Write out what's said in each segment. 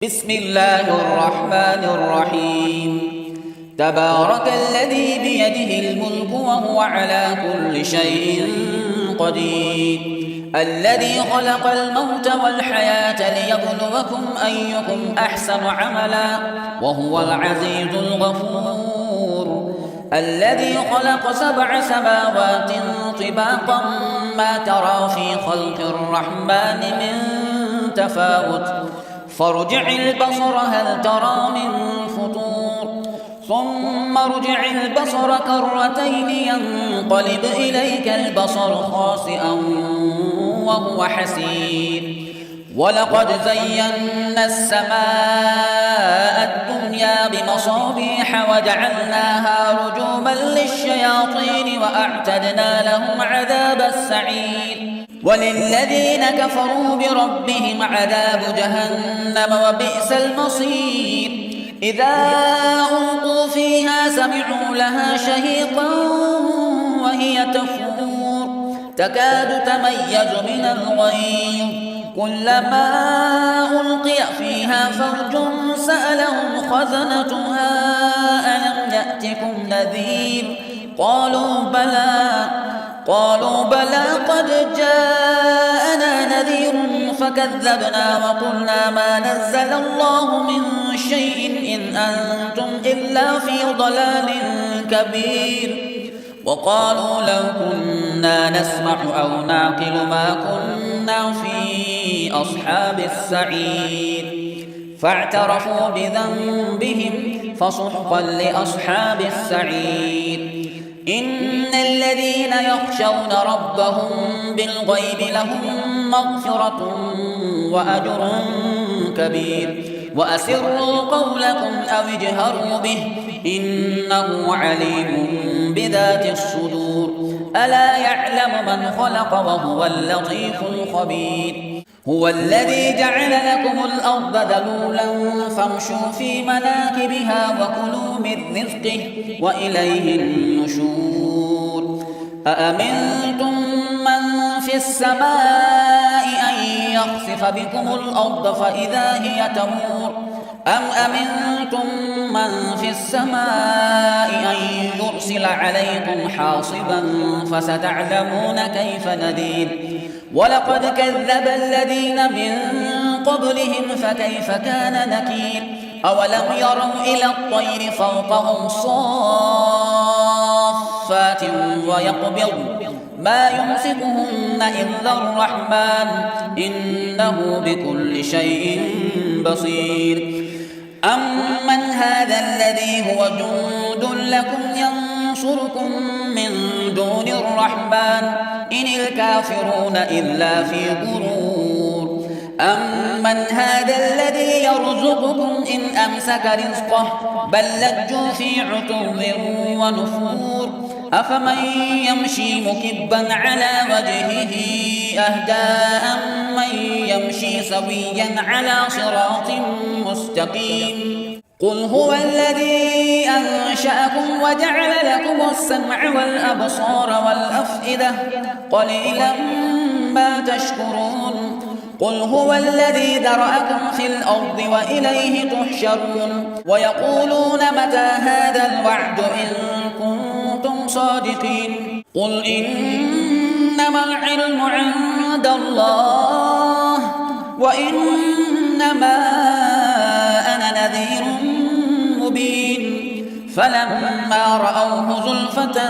بسم الله الرحمن الرحيم تبارك الذي بيده الملك وهو على كل شيء قدير الذي خلق الموت والحياة ليبلوكم أيكم أحسن عملا وهو العزيز الغفور الذي خلق 7 سماوات طباقا ما ترى في خلق الرحمن من تفاوت فارجع البصر هل ترى من فطور ثم ارجع البصر كرتين ينقلب إليك البصر خاسئا وهو حسير ولقد زينا السماء الدنيا بمصابيح وجعلناها رجوما للشياطين وأعتدنا لهم عذاب السعير وللذين كفروا بربهم عذاب جهنم وبئس المصير إذا ألقوا فيها سمعوا لها شهيقا وهي تفور تكاد تميز من الغيظ كلما ألقي فيها فوج سألهم خزنتها ألم يأتكم نذير قالوا بلى قد جاءنا نذير فكذبنا وقلنا ما نزل الله من شيء إن أنتم إلا في ضلال كبير وقالوا لو كنا نسمع أو نعقل ما كنا في أصحاب السعير فاعترفوا بذنبهم فسحقا لأصحاب السعير إن الذين يخشون ربهم بالغيب لهم مغفرة وأجر كبير وأسروا قولكم أو اجهروا به إنه عليم بذات الصدور ألا يعلم من خلق وهو اللطيف الخبير هو الذي جعل لكم الأرض ذلولا فامشوا في مناكبها وكلوا من رزقه وإليه النشور أأمنتم من في السماء أن يخسف بكم الأرض فإذا هي تمور أم أمنتم من في السماء أن يرسل عليكم حاصبا فستعلمون كيف نذير ولقد كذب الذين من قبلهم فكيف كان نكير أولم يروا إلى الطير فوقهم صافات ويقبض ما يمسكهن إلا الرحمن إنه بكل شيء بصير أمن هذا الذي هو جند لكم ينصركم من دون الرحمن إن الكافرون إلا في غرور أمن هذا الذي يرزقكم إن أمسك رزقه بل لجوا في عتو ونفور أفمن يمشي مكبا على وجهه أهدى أمن يمشي سويا على صراط مستقيم قل هو الذي أنشأكم وجعل لكم السمع والأبصار والأفئدة قليلا ما تشكرون قل هو الذي ذرأكم في الأرض وإليه تحشرون ويقولون متى هذا الوعد إن كنتم صادقين قل إنما العلم عند الله وإنما أنا نذير مبين فلما رأوه زلفة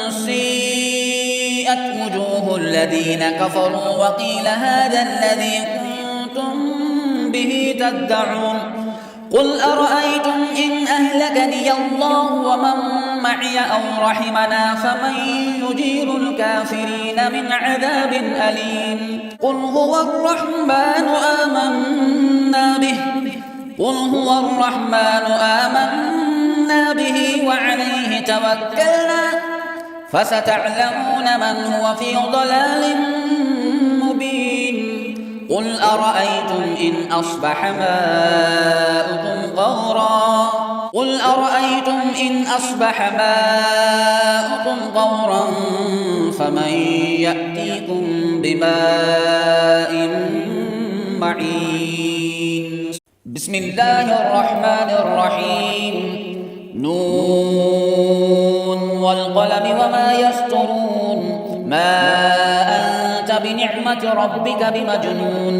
سيئت وجوه الذين كفروا وقيل هذا الذي كنتم به تدعون قل أرأيتم إن أهلكني الله ومن معي أو رحمنا فمن يجير الكافرين من عذاب أليم قل هو الرحمن آمنا به وعليه توكلنا فستعلمون من هو في ضلال مبين قل أرأيتم إن أصبح ماؤكم غورا فمن يأتيكم بماء معين بسم الله الرحمن الرحيم نون والقلم وما يسطرون ما أنت بنعمة ربك بمجنون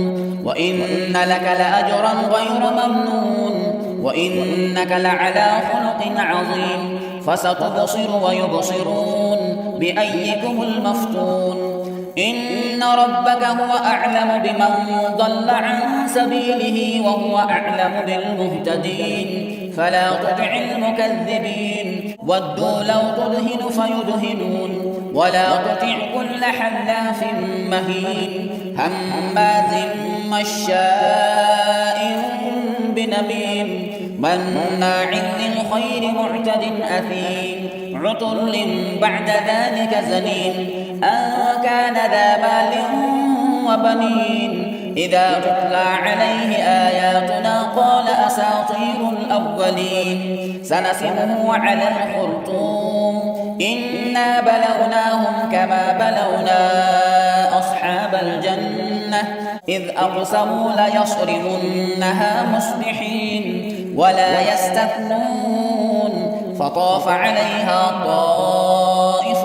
وإن لك لأجرا غير ممنون وإنك لعلى خلق عظيم فستبصر ويبصرون بأيكم المفتون إن ربك هو أعلم بمن ضل عن سبيله وهو أعلم بالمهتدين فلا تطع المكذبين ودوا لو تدهن فيدهنون ولا تطع كل حلاف مهين هماز مشاء بنميم مناع للخير معتد أثيم عتل بعد ذلك زنيم أن كان ذا مال وبنين إذا تتلى عليه آياتنا قال أساطير الأولين سنسمه على الخرطوم إنا بلوناهم كما بلونا أصحاب الجنة إذ أقسموا ليصرمنها مصبحين ولا يستثنون فطاف عليها طائف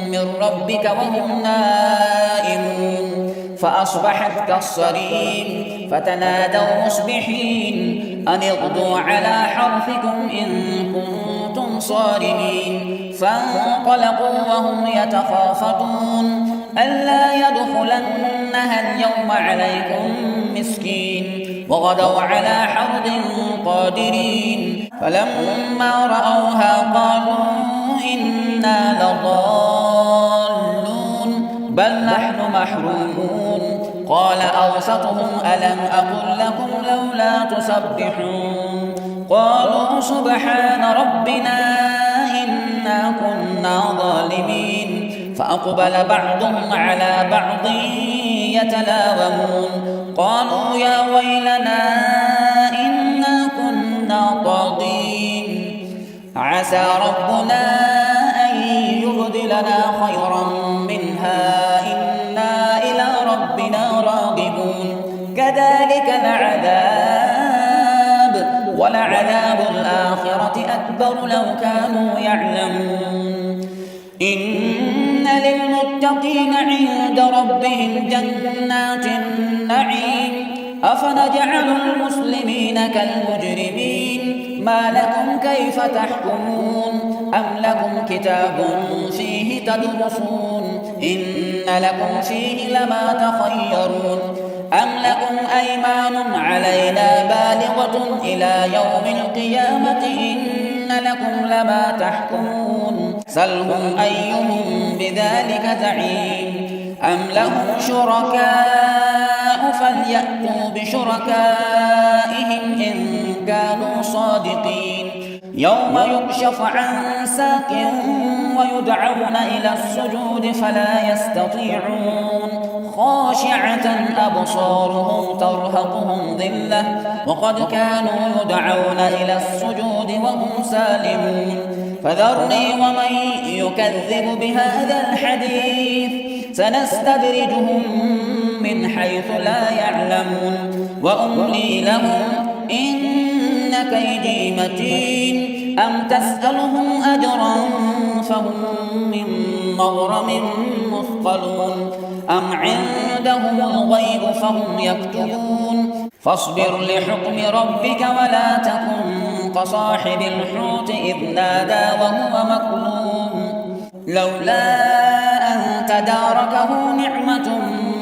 من ربك وهم نائمون فأصبحت كالصريم فتنادوا مصبحين أن اغدوا على حرثكم إن كنتم صارمين فانطلقوا وهم يتخافتون ألا يدخلنها اليوم عليكم مسكين وغدوا على حرد قادرين فلما رأوها قالوا إنا لضالون بل نحن محرومون قال أوسطهم ألم أقل لكم لولا تسبحون قالوا سبحان ربنا إنا كنا ظالمين فأقبل بعضهم على بعض يتلاومون قالوا يا ويلنا إنا كنا طاغين عسى ربنا أن يبدلنا خيرا منها إنا إلى ربنا راغبون كذلك العذاب ولعذاب الآخرة أكبر لو كانوا يعلمون إن للمتقين عند ربهم جنات النعيم أفنجعل المسلمين كالمجرمين ما لكم كيف تحكمون أم لكم كتاب فيه تدرسون إن لكم فيه لما تخيرون أم لكم أيمان علينا بالغة إلى يوم القيامة إن لكم لما تحكمون سلهم أيهم بذلك زعيم أم لهم شركاء فليأتوا بشركائهم إن كانوا صادقين يوم يكشف عن ساق ويدعون إلى السجود فلا يستطيعون خاشعة أبصارهم ترهقهم ذلة وقد كانوا يدعون إلى السجود وهم سالمون فذرني ومن يكذب بهذا الحديث سنستدرجهم من حيث لا يعلمون وأملي لهم إن كيدي متين أم تسألهم أجرا فهم من مغرم مثقلون أم عندهم الغيب فهم يكتبون فاصبر لحكم ربك ولا تكن كصاحب الحوت إذ نادى وهو مكظوم لولا أن تداركه نعمة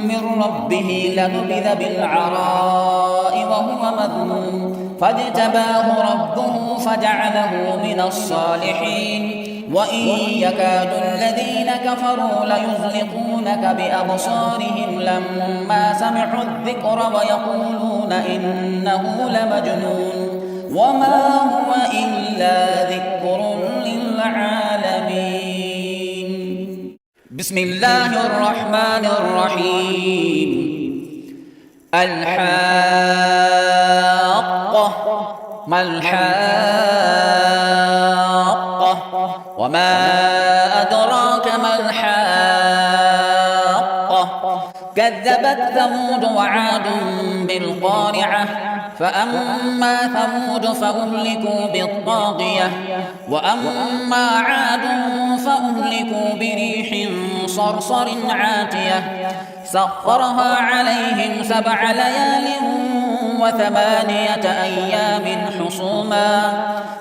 من ربه لنبذ بالعراء وهو مذموم فاجتباه ربه فجعله من الصالحين وإن يكاد الذين كفروا ليزلقونك بأبصارهم لما سمعوا الذكر ويقولون إنه لمجنون وما هو إلا ذكر للعالمين بسم الله الرحمن الرحيم الحاقة ما الحاقة وما أدراك ما الحاقة كذبت ثمود وعاد بالقارعة فأما ثمود فأهلكوا بالطاغية وأما عاد فأهلكوا بريح صرصر عاتية سخرها عليهم 7 ليال و8 أيام حصوما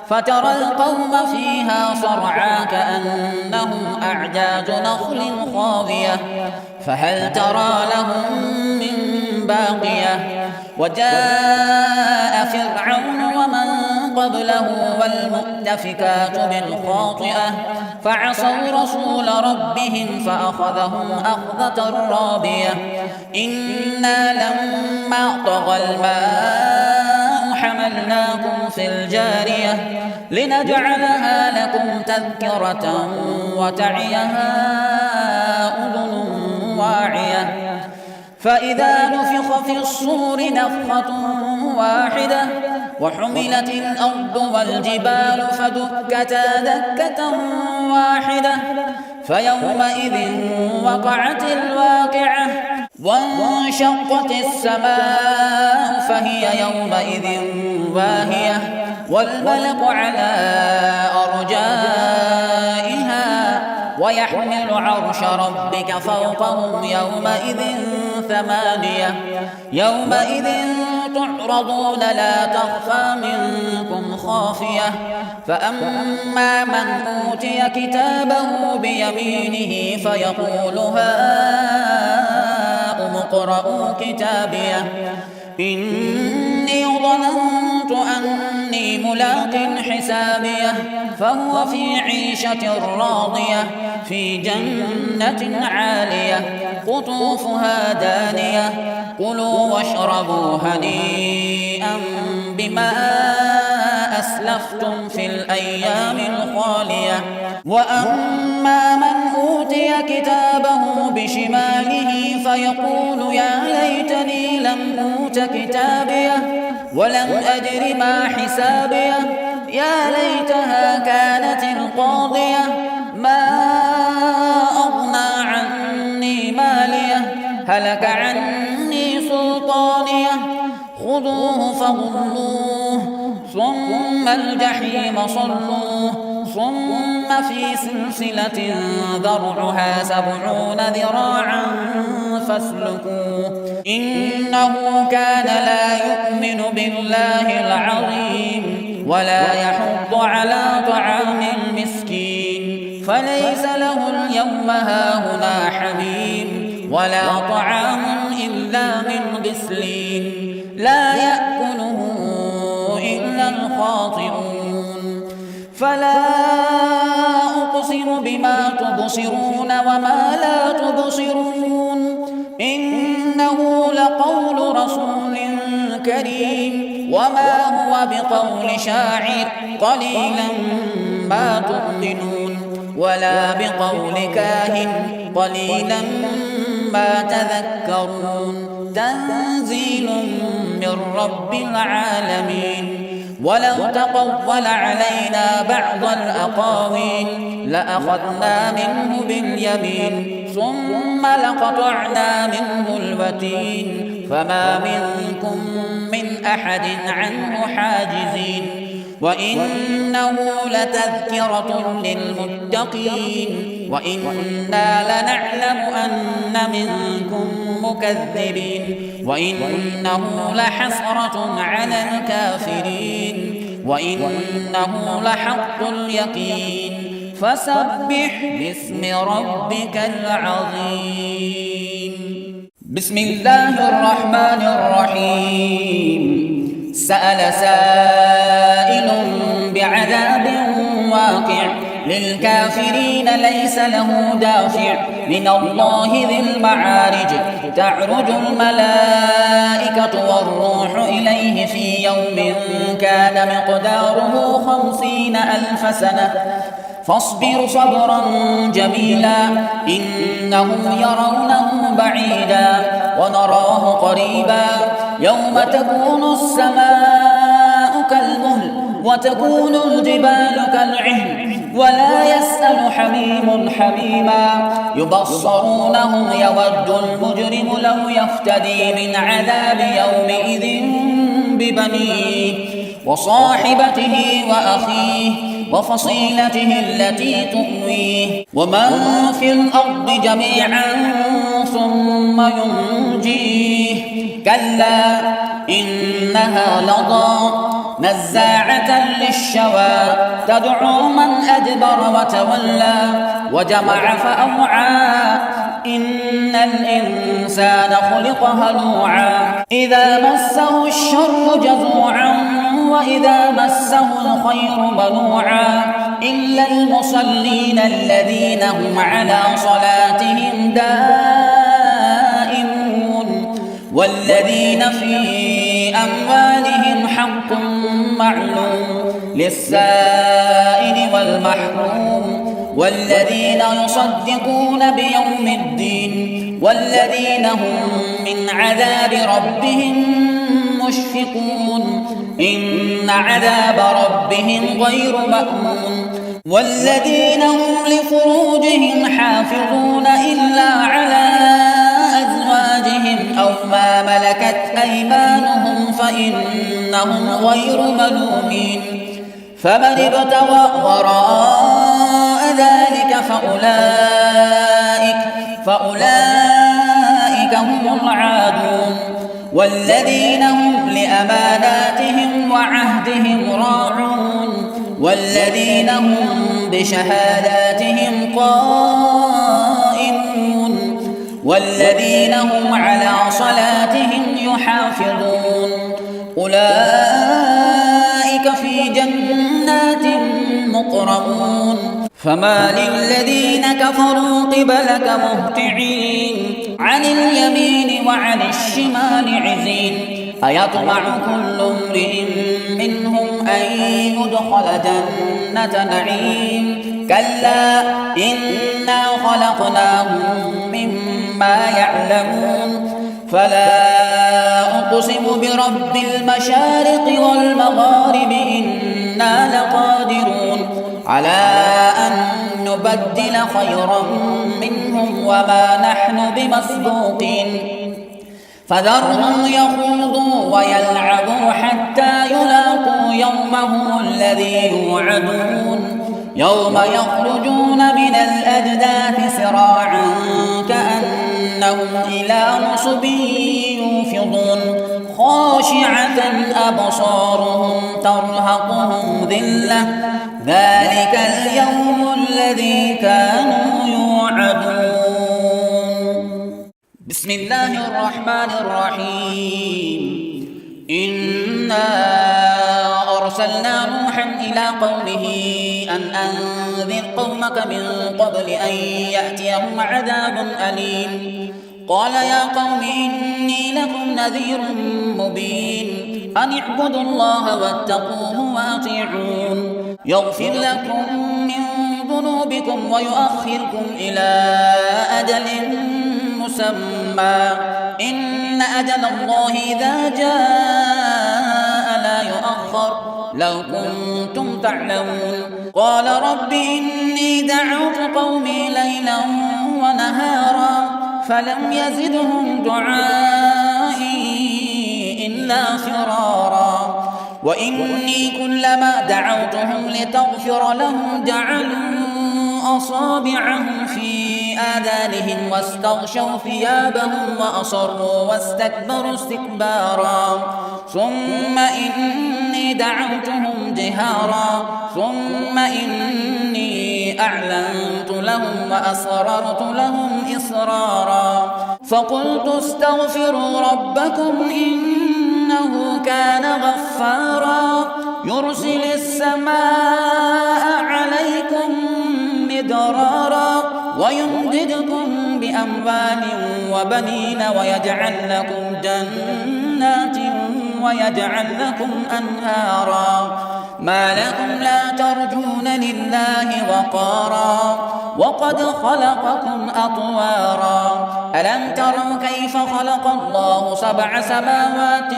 فترى القوم فيها صرعى كأنهم أعجاز نخل خاوية فهل ترى لهم من باقية وجاء فرعون ومن قبله والمؤتفكات بالخاطئة فعصوا رسول ربهم فأخذهم أخذة رابية إنا لما طغى الماء حملناكم في الجارية لنجعلها لكم تذكرة وتعيها أذن واعية فإذا نفخ في الصور نفخة واحدة وحملت الأرض والجبال فدكتا دكة واحدة فيومئذ وقعت الواقعة وانشقت السماء فهي يومئذ واهية والملك على أرجائها ويحمل عرش ربك فوقهم يومئذ 8 يومئذ تعرضون لا تخفى منكم خافية فأما من أوتي كتابه بيمينه فيقول هاؤم اقرءوا كتابيه إني ظننت أني ملاق حسابيه فهو في عيشة راضية في جنة عالية قطوفها دانية كلوا واشربوا هنيئا بما أسلفتم في الأيام الخالية وأما من أوتي كتابه بشماله فيقول يا ليتني لم أوت كتابيه ولم أدر ما حسابيه يا ليتها كانت القاضية ما أغنى عني ماليه هلك عني سلطانيه خذوه فغلوه ثم الجحيم صلوه ثم في سلسلة ذرعها 70 ذراعا فاسلكوه إنه كان لا يؤمن بالله العظيم ولا يحض على طعام المسكين فليس له اليوم هاهنا حميم ولا طعام إلا من غسلين لا يأكله إلا الخاطئون فلا أقسم بما تبصرون وما لا تبصرون إنه لقول رسول كريم وما هو بقول شاعر قليلا ما تؤمنون ولا بقول كاهن قليلا ما تذكرون تنزيل من رب العالمين ولو تقول علينا بعض الأقاويل لأخذنا منه باليمين ثم لقطعنا منه الوتين فما منكم من أحد عنه حاجزين وإنه لتذكرة للمتقين وإنا لنعلم أن منكم مكذبين وإنه لحسرة على الكافرين وإنه لحق اليقين فسبح باسم ربك العظيم بسم الله الرحمن الرحيم سأل سائل بعذاب واقع للكافرين ليس له دافع من الله ذي المعارج تعرج الملائكة والروح إليه في يوم كان مقداره 50,000 سنة فاصبر صبرا جميلا إنهم يرونه بعيدا ونراه قريبا يوم تكون السماء كالمهل وتكون الجبال كالعهن ولا يسأل حميم حميما يبصرونهم يود المجرم لو يفتدي من عذاب يومئذ ببنيه وصاحبته وأخيه وفصيلته التي تؤويه ومن في الأرض جميعا ثم ينجيه كلا إنها لظى نزاعة للشوى تدعو من أدبر وتولى وجمع فأوعى إن الإنسان خلق هلوعا إذا مسه الشر جزوعا وإذا مسه الخير منوعا إلا المصلين الذين هم على صلاتهم دائمون والذين في أموالهم حق معلوم للسائل والمحروم والذين يصدقون بيوم الدين والذين هم من عذاب ربهم مشفقون إن عذاب ربهم غير مأمون والذين هم لفروجهم حافظون إلا على أزواجهم أو ما ملكت أيمانهم فإنهم غير ملومين فمن ابتغى وراء ذلك فأولئك هم العادون والذين هم لأماناتهم وعهدهم راعون والذين هم بشهاداتهم قائمون والذين هم على صلاتهم يحافظون أولئك في جنات مكرمون فما للذين كفروا قبلك مهطعين عن اليمين وعن الشمال عزين أيطمع كل امرئ منهم أن يدخل جنة نعيم كلا إنا خلقناهم مما يعلمون فلا أقسم برب المشارق والمغارب إنا لقادرون على أن نبدل خيرا منهم وما نحن بمسبوقين فذرهم يخوضوا ويلعبوا حتى يلاقوا يومهم الذي يوعدون يوم يخرجون من الأجداث سراعا كأنهم إلى نصب يوفضون خاشعة أبصارهم ترهقهم ذلة ذلك اليوم الذي كانوا يوعدون بسم الله الرحمن الرحيم إنا أرسلنا نوحا إلى قومه أن أنذر قومك من قبل أن يأتيهم عذاب أليم قال يا قوم إني لكم نذير مبين أن اعبدوا الله واتقوه وأطيعون يغفر لكم من ذنوبكم ويؤخركم إلى أجل مسمى إن أجل الله إذا جاء لا يؤخر لو كنتم تعلمون قال رب إني دعوت قومي ليلا ونهارا فلم يزدهم دعائي إلا فرارا وإني كلما دعوتهم لتغفر لهم جعلوا أصابعهم في آذانهم واستغشوا ثيابهم وأصروا واستكبروا استكبارا ثم إني دعوتهم جهارا ثم إني أعلنت لهم وأسررت لهم إسرارا فقلت استغفروا ربكم إنه كان غفارا يرسل السماء عليكم مدرارا ويمددكم بأموال وبنين ويجعل لكم جنات ويجعل لكم أنهارا ما لكم لا ترجون لله وقارا وقد خلقكم أطوارا ألم تروا كيف خلق الله 7 سماوات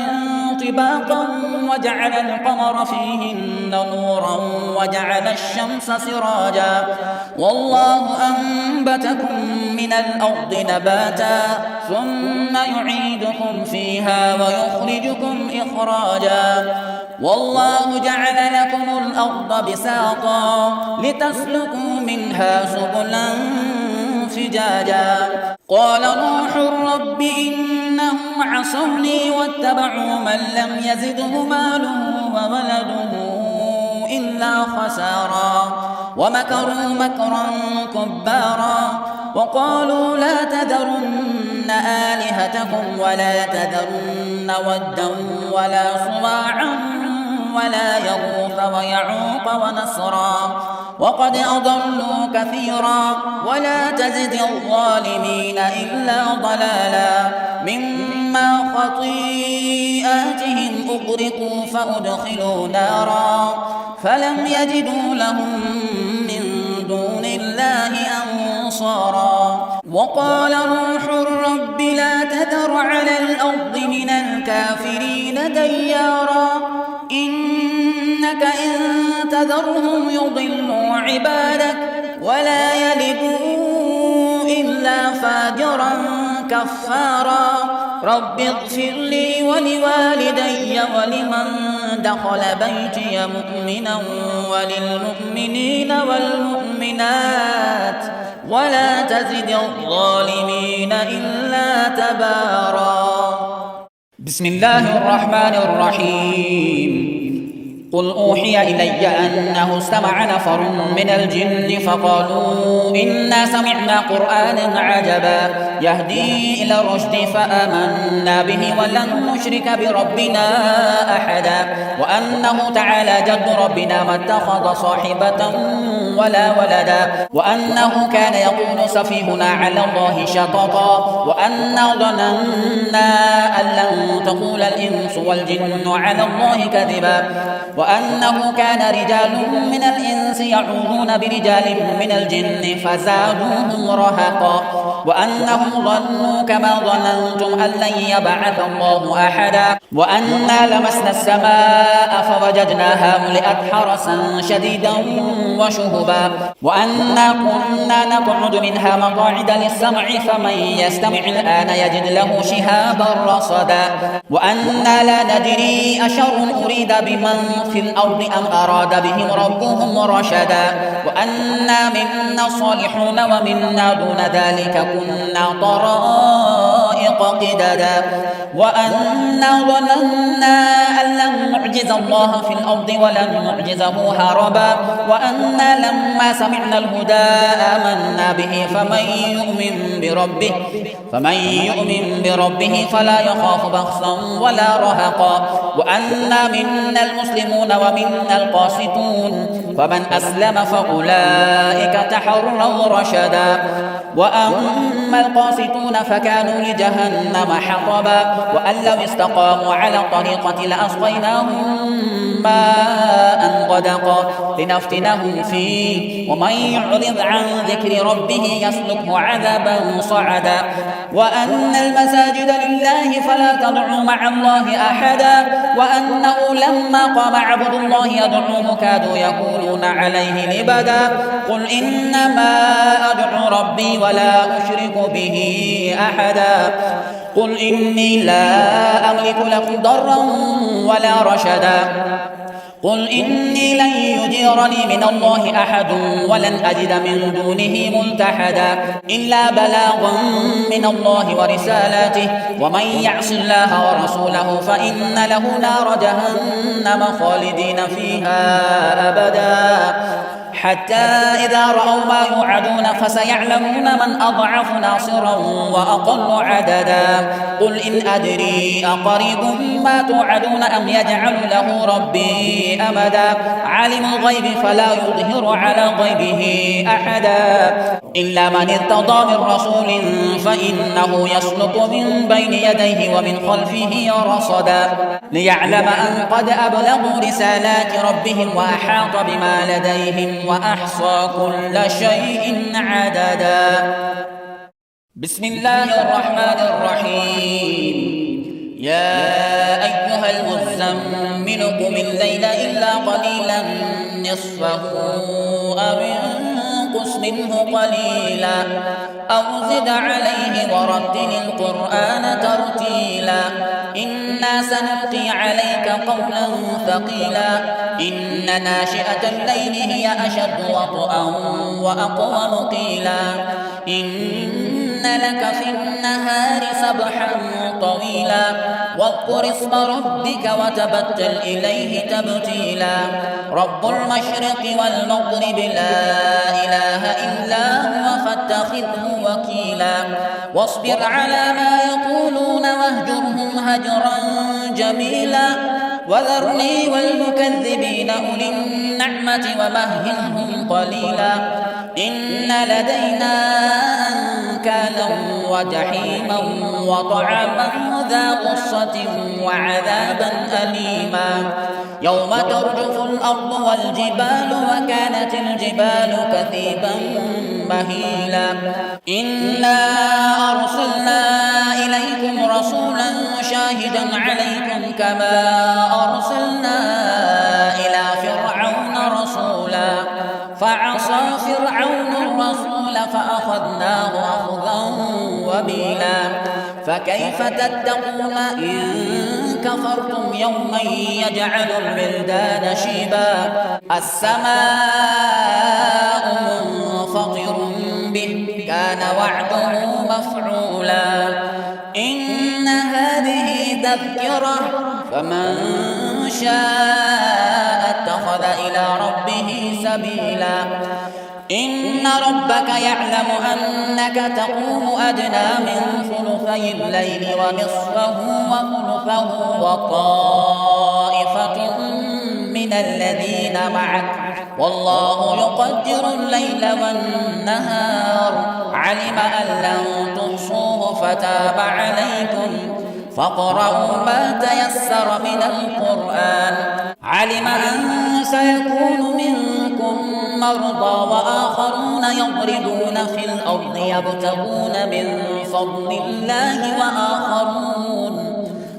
طباقا وجعل القمر فيهن نورا وجعل الشمس سراجا والله أنبتكم من الأرض نباتا ثم يعيدكم فيها ويخرجكم إخراجا والله جعل لكم الأرض بساطا لتسلكوا منها سبلا فجاجا قال نوح رب إنهم عصوني واتبعوا من لم يزده ماله وولده إلا خسارا ومكروا مكرا كبارا وقالوا لا تذرن آلهتكم ولا تذرن ودا ولا صواعا ولا يغوث ويعوق ونسرا وقد أضلوا كثيرا ولا تزد الظالمين إلا ضلالا مما خطيئاتهم أغرقوا فأدخلوا نارا فلم يجدوا لهم من دون الله أنصارا وقال نوح رب لا تذر على الأرض من الكافرين ديارا إنك إن تذرهم يضلوا عبادك ولا يلدوا إلا فاجرا كفارا رب اغفر لي ولوالدي ولمن دخل بيتي مؤمنا وللمؤمنين والمؤمنات ولا تزد الظالمين إلا تبارا بسم الله الرحمن الرحيم قل أوحي إلي أنه استمع نفر من الجن فقالوا إنا سمعنا قرآنا عجبا يهدي إلى الرشد فآمنا به ولن نشرك بربنا أحدا وأنه تعالى جد ربنا ما اتخذ صاحبة ولا ولدا وأنه كان يقول سفيهنا على الله شططا وأنا ظننا أن لن تقول الإنس والجن على الله كذبا وأنه كان رجال من الإنس يعوذون برجال من الجن فزادوهم رهقا وأنهم ظنوا كما ظننتم أن لن يبعث الله أحدا وأنا لمسنا السماء فوجدناها ملئت حرسا شديدا وشهبا وأنا كنا نقعد منها مقاعد للسمع فمن يستمع الآن يجد له شهابا رصدا وأنا لا ندري أشر أريد بمن في الأرض أم أراد بهم ربهم رشدا وأنا منا الصالحون ومنا دون ذلك كنا طرائق قددا وأنا ظننا أن لن نعجز الله في الأرض ولن نعجزه هربا وأنا لما سمعنا الهدى آمنا به فمن يؤمن بربه فلا يخاف بخسا ولا رهقا وأنا منا المسلمون ومنا القاسطون فمن أسلم فأولئك تحروا رشدا وأما القاسطون فكانوا لجهنم حطبا وأن لو استقاموا على الطريقة لأسقيناهم ماء غدقا لنفتنهم فيه ومن يعرض عن ذكر ربه يسلكه عذابا صعدا وأن المساجد لله فلا تدعوا مع الله أحدا وأنه لما قام عبد الله يدعوه كادوا يكونون عليه لبدا قل إنما أدعو ربي ولا أشرك به أحدا قل إني لا أملك لكم ضرا ولا رشدا قل إني لن يجيرني من الله أحد ولن أجد من دونه ملتحدا إلا بلاغا من الله ورسالاته ومن يعص الله ورسوله فإن له نار جهنم خالدين فيها أبدا حتى إذا رأوا ما يوعدون فسيعلمون من أضعف ناصرا وأقل عددا قل إن أدري أقريب ما توعدون أم يجعل له ربي أمدا عالم الغيب فلا يظهر على غيبه أحدا إلا من ارتضى من رسول فإنه يسلك من بين يديه ومن خلفه رصدا ليعلم أن قد أبلغوا رسالات ربهم وأحاط بما لديهم وأحصى كل شيء عددا بسم الله الرحمن الرحيم يا أيها المزمل قم الليل إلا قليلا نصفه أو انقص منه قليلا أو زد عليه ورتل القرآن ترتيلا إنا سنلقي عليك قولا ثقيلا إن ناشئة الليل هي أشد وطئا وأقوم قيلا إن لك في النهار سبحا طويلا واذكر اسم ربك وتبتل إليه تبتيلا رب المشرق والمغرب لا إله إلا هو فاتخذه وكيلا واصبر على ما يقولون واهجرهم هجرا جميلا وذرني والمكذبين أولي النعمة ومهلهم قليلا إن لدينا أنكالا وجحيما وطعاما ذا غصة وعذابا أليما يوم ترجف الأرض والجبال وكانت الجبال كثيبا مهيلا إنا أرسلنا إليكم رسولا شاهدا عليكم كما أرسلنا إلى فرعون رسولا فعصى فرعون الرسول فأخذناه أخذا وبيلا فكيف تتقون إن كفرتم يوما يجعل الولدان شيبا السماء منفطر به كان وعده مفعولا إن هذه تذكرة فمن شاء اتخذ إلى ربه سبيلا إن ربك يعلم أنك تقوم أدنى من ثلثي الليل ونصفه وثلثه وطائفة من الذين معك والله يقدر الليل والنهار علم أن لن تحصوه فتاب عليكم فاقرؤوا ما تيسر من القرآن علم أن سيكون منكم مرضى وآخرون يضربون في الأرض يبتغون من فضل الله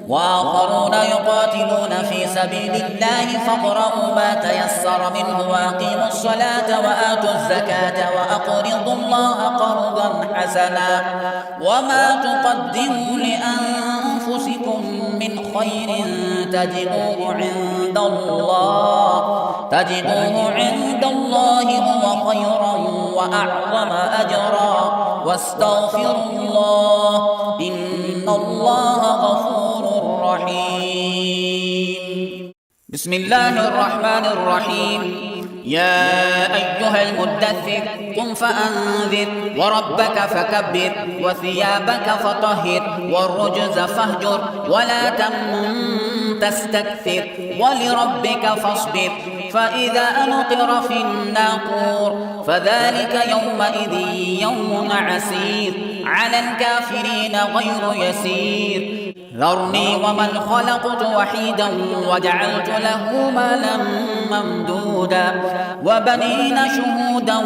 وآخرون يقاتلون في سبيل الله فاقرؤوا ما تيسر منه وأقيموا الصلاة وآتوا الزكاة وأقرضوا الله قرضا حسنا وما تقدموا لأنفسكم من خير تجدوه عند الله هو خيرا وأعظم أجرا واستغفروا الله إن الله غفور رحيم بسم الله الرحمن الرحيم يا أيها المدثر قم فأنذر وربك فكبر وثيابك فطهر والرجز فاهجر ولا تستكثر ولربك فاصبر فإذا نقر في الناقور فذلك يومئذ يوم عسير على الكافرين غير يسير ذرني ومن خلقت وحيدا وجعلت له مالا ممدودا وبنين شهودا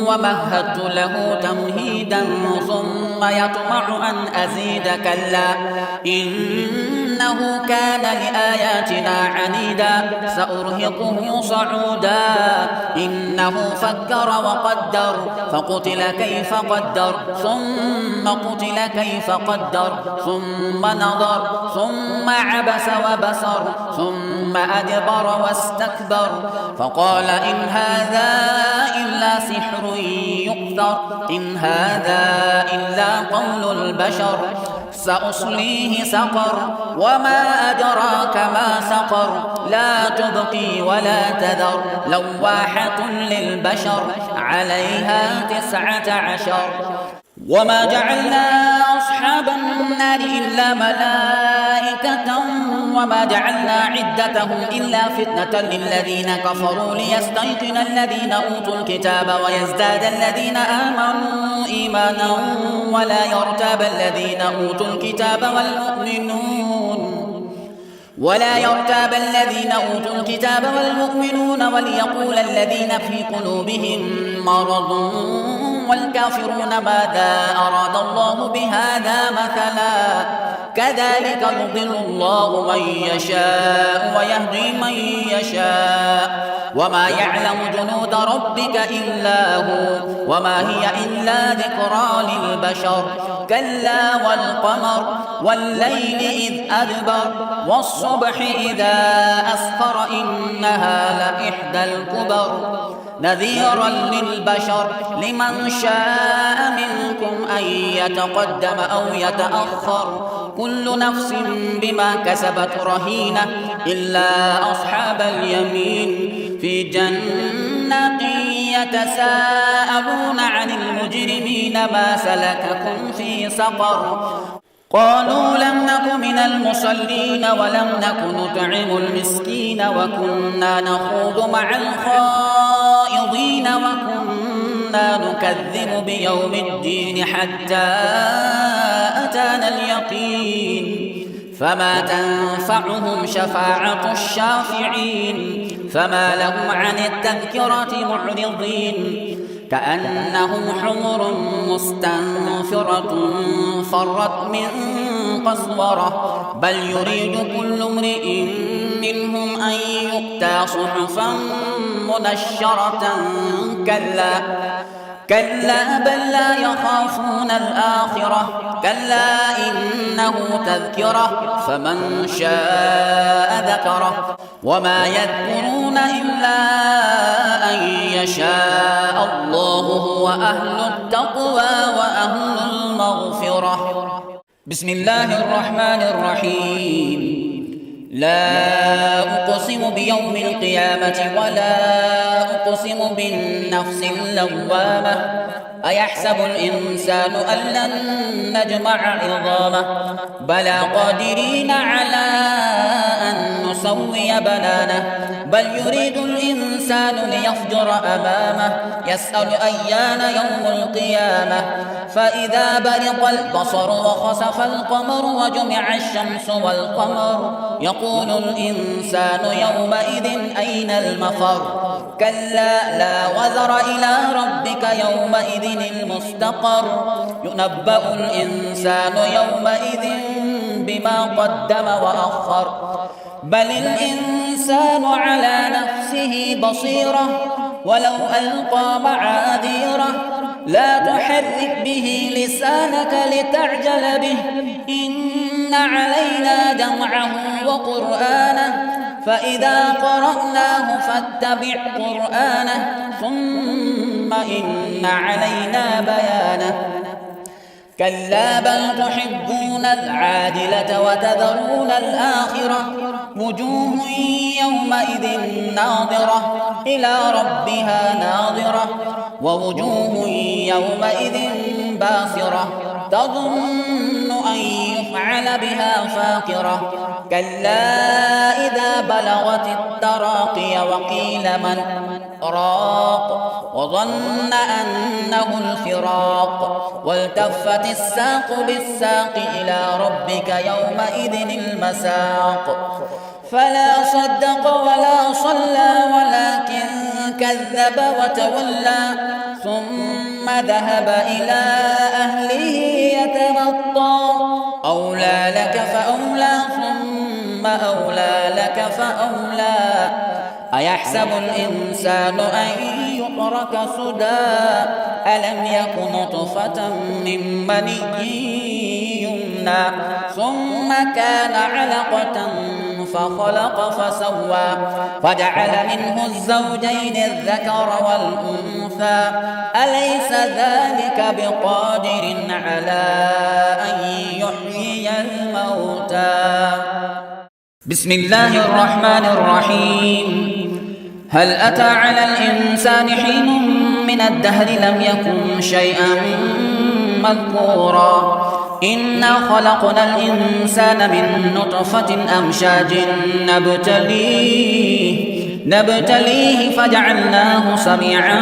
ومهدت له تمهيدا ثم يطمع أن أزيد كلا إنه كان لآياتنا عنيدا سأرهقه صعودا إنه فكر وقدر فقتل كيف قدر ثم قتل كيف قدر ثم نظر ثم عبس وبسر ثم أدبر واستكبر فقال إن هذا إلا سحر يؤثر إن هذا إلا قول البشر سأصليه سقر وما أدراك ما سقر لا تبقي ولا تذر لواحة للبشر عليها 19 وما جعلنا أصحاب النار إلا ملائكة وما جعلنا عدتهم إلا فتنة للذين كفروا ليستيقن الذين أوتوا الكتاب ويزداد الذين آمنوا إيمانا ولا يرتاب الذين أوتوا الكتاب والمؤمنون وليقول الذين في قلوبهم مرض والكافرون ماذا أراد الله بهذا مثلا كذلك يضل الله من يشاء ويهدي من يشاء وما يعلم جنود ربك إلا هو وما هي إلا ذكرى للبشر كلا والقمر والليل إذ أدبر والصبح إذا أسفر إنها لإحدى الكبر نذيرا للبشر لمن شاء منكم أن يتقدم أو يتأخر كل نفس بما كسبت رهينة إلا أصحاب اليمين في جنات يتساءلون عن المجرمين ما سلككم في سقر قالوا لم نك من المصلين ولم نك نطعم المسكين وكنا نخوض مع الخائضين وكنا نكذب بيوم الدين حتى أتانا اليقين فما تنفعهم شفاعة الشافعين فما لهم عن التذكرة معرضين كأنهم حمر مستنفرة فرت من قسورة بل يريد كل امرئ منهم أن يؤتى صحفا منشرة كلا بل لا يخافون الآخرة كلا إنه تذكرة فمن شاء ذكره وما يذكرون إلا أن يشاء الله هو أهل التقوى وأهل المغفرة بسم الله الرحمن الرحيم لا أقسم بيوم القيامة ولا أقسم بالنفس اللوامة أيحسب الإنسان أن لن نجمع عظامه بلى قادرين على أن نسوي بنانه بل يريد الإنسان ليفجر أمامه يسأل أيان يوم القيامة فإذا برق البصر وخسف القمر وجمع الشمس والقمر يقول الإنسان يومئذ أين المفر كلا لا وزر إلى ربك يومئذ المستقر ينبأ الإنسان يومئذ بما قدم وأخر بل الإنسان على نفسه بصيرة ولو ألقى معاذيره لا تحرك به لسانك لتعجل به إن علينا جمعه وقرآنه فإذا قرأناه فاتبع قرآنه ثم إن علينا بيانه كلا بل تحبون العاجلة وتذرون الآخرة وجوه يومئذ ناظرة إلى ربها ناظرة ووجوه يومئذ باسرة تظن أن يفعل بها فاقرة كلا إذا بلغت التراقي وقيل من راق وظن أنه الفراق والتفت الساق بالساق إلى ربك يومئذ المساق فلا صدق ولا صلى ولكن كذب وتولى ثم ذهب إلى أهله يتمطى أولى لك فأولى ثم أولى لك فأولى أيحسب الإنسان أن يترك سدى ألم يك نطفة من مني يمنى ثم كان علقة فخلق فسوى فجعل منه الزوجين الذكر والأنثى أليس ذلك بقادر على أن يحيي الموتى بسم الله الرحمن الرحيم هل أتى على الإنسان حين من الدهر لم يكن شيئا مذكورا إنا خلقنا الإنسان من نطفة أمشاج نبتليه فجعلناه سميعا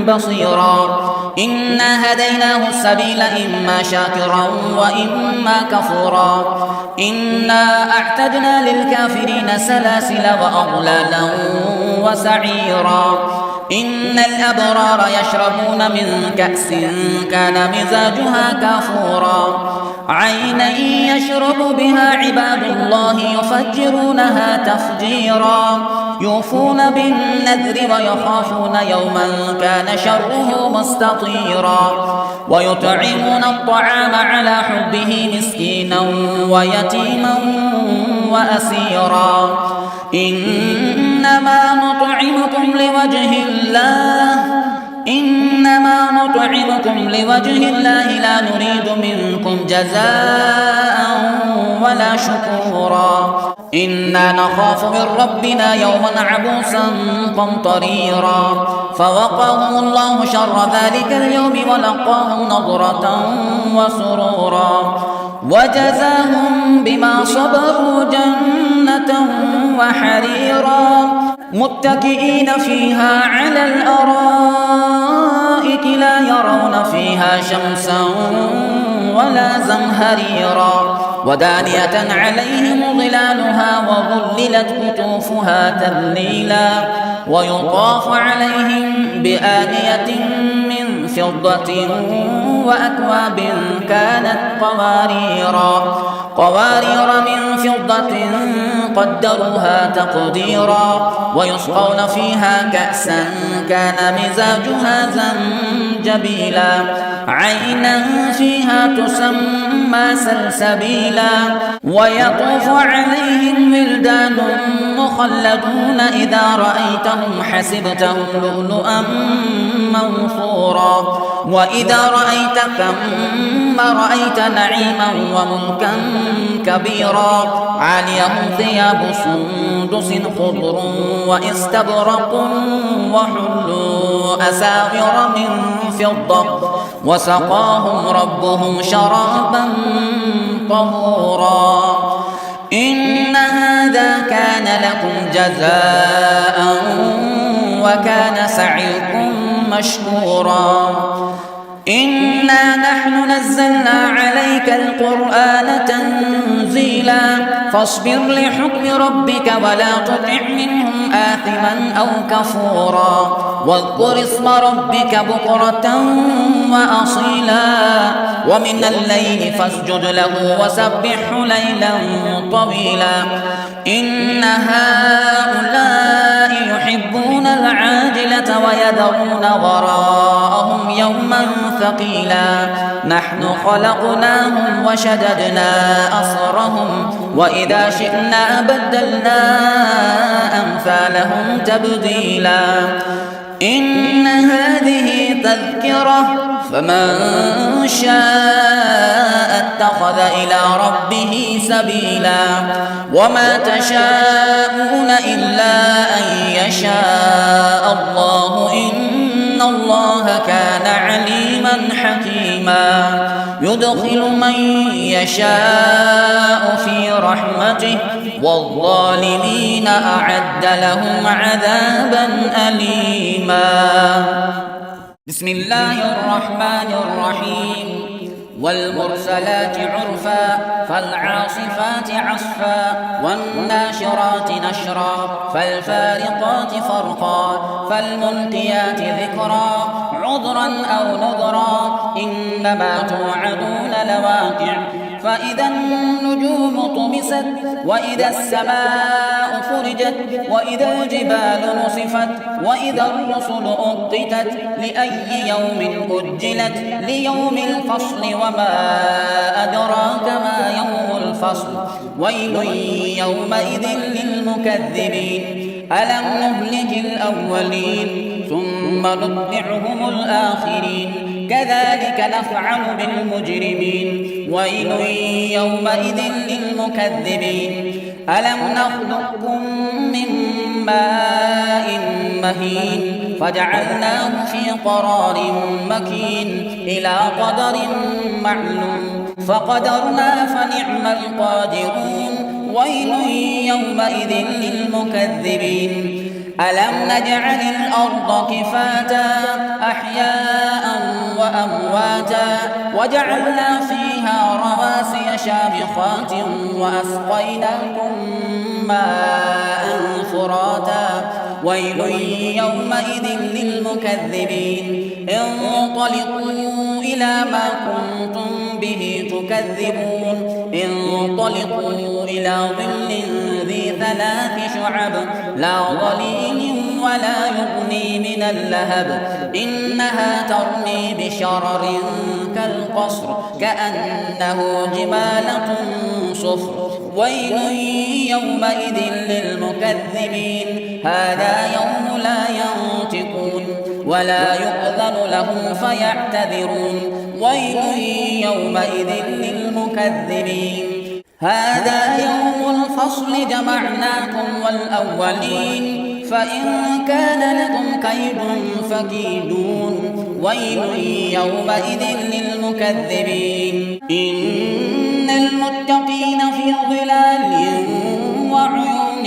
بصيرا إنا هديناه السبيل إما شاكرا وإما كفورا إنا أعتدنا للكافرين سلاسل وأغلالا وسعيرا إن الأبرار يشربون من كأس كان مزاجها كافورا عينا يشرب بها عباد الله يفجرونها تفجيرا يوفون بالنذر ويخافون يوما كان شره مستطيرا ويطعمون الطعام على حبه مسكينا ويتيما وأسيرا إنما نطعمكم لوجه الله لا نريد منكم جزاء ولا شكورا إنا نخاف من ربنا يوما عبوسا قمطريرا فوقاهم الله شر ذلك اليوم ولقاهم نضرة وسرورا وجزاهم بما صبروا جنة وحريرا متكئين فيها على الأرائك لا يرون فيها شمسا ولا زمهريرا ودانية عليهم ظلالها وظللت قطوفها تذليلا ويطاف عليهم بآنية من فضة وأكواب كانت قوارير من فضة قدروها تقديرا ويسقون فيها كأسا كان مزاجها زنجبيلا عينا فيها تسمى سلسبيلا ويطوف عليهم ولدان مخلدون إذا رأيتهم حسبتهم لؤلؤا منثورا وإذا رأيت ثم رأيت نعيما وملكا كبيرا عاليهم ثياب سندس خضر واستبرق وحلوا أساور من فضة وسقاهم ربهم شرابا طهورا إن هذا كان لكم جزاء وكان سعيكم مشكورا إنا نحن نزلنا عليك القرآن تنزيلا فاصبر لحكم ربك ولا تطع منهم آثما أو كفورا واذكر اسم ربك بكرة وأصيلا ومن الليل فاسجد له وسبحه ليلا طويلا إن هؤلاء يحبون العاجلة ويذرون وراءهم يوما ثقيلا نحن خلقناهم وشددنا أسرهم وإذا شئنا بدلنا أمثالهم تبديلا إن هذه تذكرة فمن شاء اتخذ إلى ربه سبيلا وما تشاءون إلا أن يشاء الله إن الله كان عليما حكيما يدخل من يشاء في رحمته والظالمين أعد لهم عذابا أليما بسم الله الرحمن الرحيم والمرسلات عرفا فالعاصفات عصفا والناشرات نشرا فالفارقات فرقا فالملقيات ذكرا عذرا أو نذرا إنما توعدون لواقع فإذا النجوم طمست وإذا السماء فرجت وإذا الجبال نصفت وإذا الرسل أقتت لأي يوم أجلت ليوم الفصل وما أدراك ما يوم الفصل ويل يومئذ للمكذبين ألم نهلك الأولين ثم نتبعهم الآخرين كذلك نفعل بالمجرمين ويل يومئذ للمكذبين ألم نخلقكم من ماء مهين فجعلناه في قرار مكين إلى قدر معلوم فقدرنا فنعم القادرون ويل يومئذ للمكذبين ألم نجعل الأرض كفاتا أحياء وأمواتا وجعلنا فيها رواسي شامخات وأسقيناكم ماء فراتا ويل يومئذ للمكذبين انطلقوا إلى ما كنتم به تكذبون انطلقوا إلى ظل ذي 3 شعب لا ظليل ولا يغني من اللهب إنها ترمي بشرر كالقصر كأنه جمالة صفر ويل يومئذ للمكذبين هذا يوم لا ينطقون ولا يؤذن لهم فيعتذرون ويل يومئذ للمكذبين هذا يوم الفصل جمعناكم والأولين فإن كان لكم كيد فكيدون ويل يومئذ للمكذبين إن المتقين في ظلال وعيون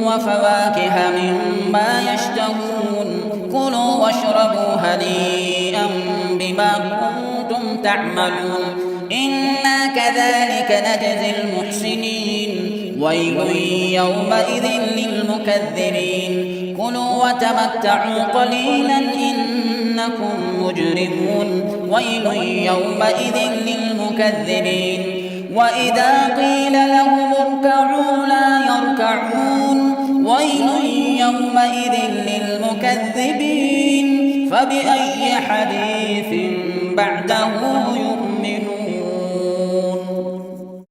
وفواكه مما يشتهون كلوا واشربوا هنيئا بما كنتم تعملون إنا كذلك نجزي المحسنين ويل يومئذ للمكذبين كلوا وتمتعوا قليلا إنكم مجرمون ويل يومئذ للمكذبين وإذا قيل لهم اركعوا لا يركعون ويل يومئذ للمكذبين فبأي حديث بعده يؤمنون